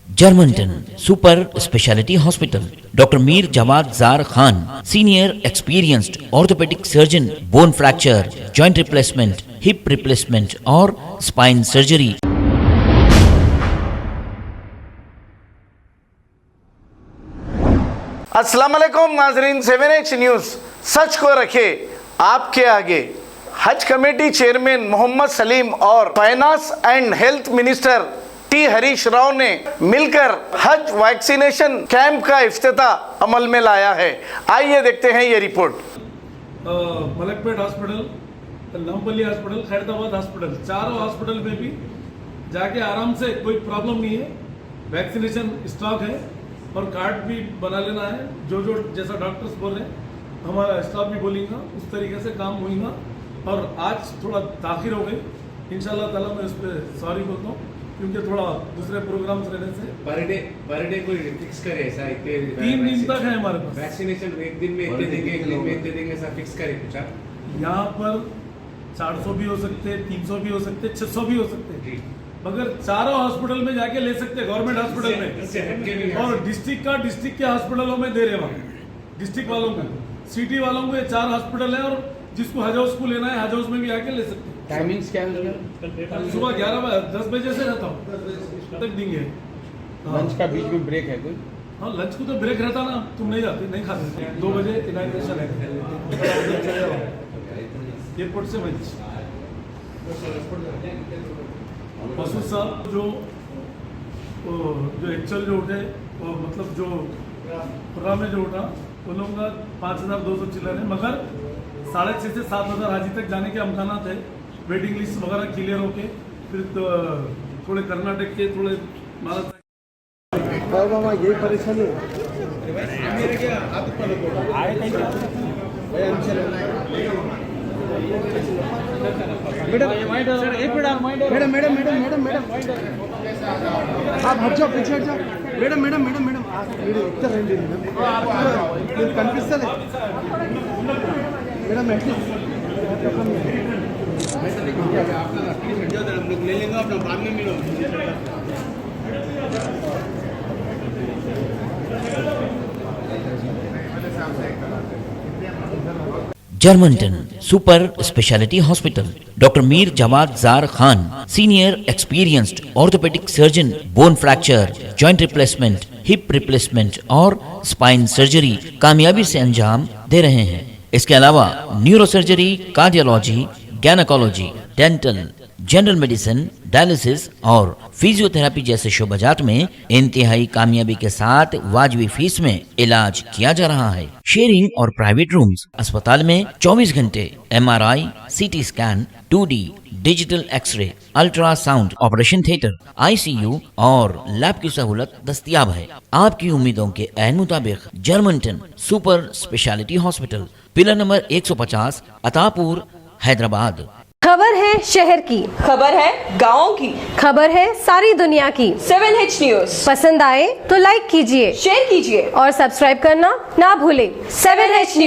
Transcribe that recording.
Germanton super speciality hospital, doctor Mir Jawad Jar Khan, senior experienced orthopaedic surgeon, bone fracture, joint replacement, hip replacement और spine surgery. अस्सलाम वालेकुम नाजरीन, 7H news सच को रखे आपके आगे। हज कमेटी चेयरमैन मोहम्मद सलीम और finance and health minister T Harish Rao ने मिलकर हज वैक्सीनेशन कैंप का इफ्तिताह अमल में लाया है। आइए देखते हैं ये रिपोर्ट। मलकपेट हॉस्पिटल, लंपली हॉस्पिटल, खैरदाबाद हॉस्पिटल, चारों हॉस्पिटल में भी जाके आराम से, कोई प्रॉब्लम नहीं है। वैक्सीनेशन स्टॉक है और कार्ड भी बना लेना है। जो जैसा डॉक्टर्स बोल रहे हैं हमारा स्टाफ भी बोलेगा, उस तरीके से काम होगा। और आज थोड़ा ताखिर हो गई, इंशाल्लाह ताला मैं उस पर सॉरी बोलता हूँ, क्योंकि थोड़ा दूसरे प्रोग्राम्स रहने से। पर डे कोई फिक्स करे ऐसा? 3 दिन तक है हमारे पास वैक्सीनेशन। एक दिन में इतने देंगे, एक दिन में इतने देंगे, ऐसा फिक्स करे कुछ? यहाँ पर 400 भी हो सकते, 300 भी हो सकते, 600 भी हो सकते, मगर चारों हॉस्पिटल में जाके ले सकते, गवर्नमेंट हॉस्पिटल में। और डिस्ट्रिक्ट के हॉस्पिटलों में दे रहे वहाँ डिस्ट्रिक्ट वालों को, सिटी वालों को। ये 4 हॉस्पिटल है और जिसको हज हाउस को लेना है हज हाउस में भी आके ले सकते हैं। टाइमिंग्स क्या है? सुबह 10 बजे से रहता हूँ तक देंगे। लंच का बीच में ब्रेक है कोई? हाँ, लंच को तो ब्रेक रहता ना, तुम नहीं जाते, नहीं खाते। 2 बजे इनॉग्रेशन है एयरपोर्ट से। मसूद साहब जो एक्चुअल जो उठे, मतलब जो प्रोग्राम में जो उठा, उन लोगों का 5200 चिल्लर है, मगर 6,500 से 7,000 हाजी तक जाने के अमकानात है। वेटिंग लिस्ट वगैरह क्लियर होके फिर तो थोड़े कर्नाटक के, थोड़े मामा यही परेशानी madam madam madam madam madam madam आप हट जाओ, पीछे हट जाओ। मैडम मैडम मैडम मैडम इतना range madam confuse madam at least हम लोग ले लेंगे अपना, बाद में मिलो। Germanton super speciality hospital, doctor Mir Jawad Jar Khan, senior experienced orthopaedic surgeon, bone fracture, joint replacement, hip replacement और स्पाइन सर्जरी कामयाबी से अंजाम दे रहे हैं। इसके अलावा neurosurgery, cardiology, gynaecology, dental, general medicine, dialysis और फिजियोथेरेपी जैसे शोबाजात में इंतहाई कामयाबी के साथ वाजबी फीस में इलाज किया जा रहा है। शेयरिंग और प्राइवेट रूम्स, अस्पताल में 24 घंटे MRI, CT scan, 2D digital x ray, ultrasound, operation theatre, ICU और लैब की सहूलत दस्तयाब है। आपकी उम्मीदों के ऐन मुताबिक Germanton super speciality hospital, pillar number 150, Attapur, Hyderabad. खबर है शहर की, खबर है गाँव की, खबर है सारी दुनिया की। 7H न्यूज़ पसंद आए तो लाइक कीजिए, शेयर कीजिए और सब्सक्राइब करना ना भूलें। 7H news.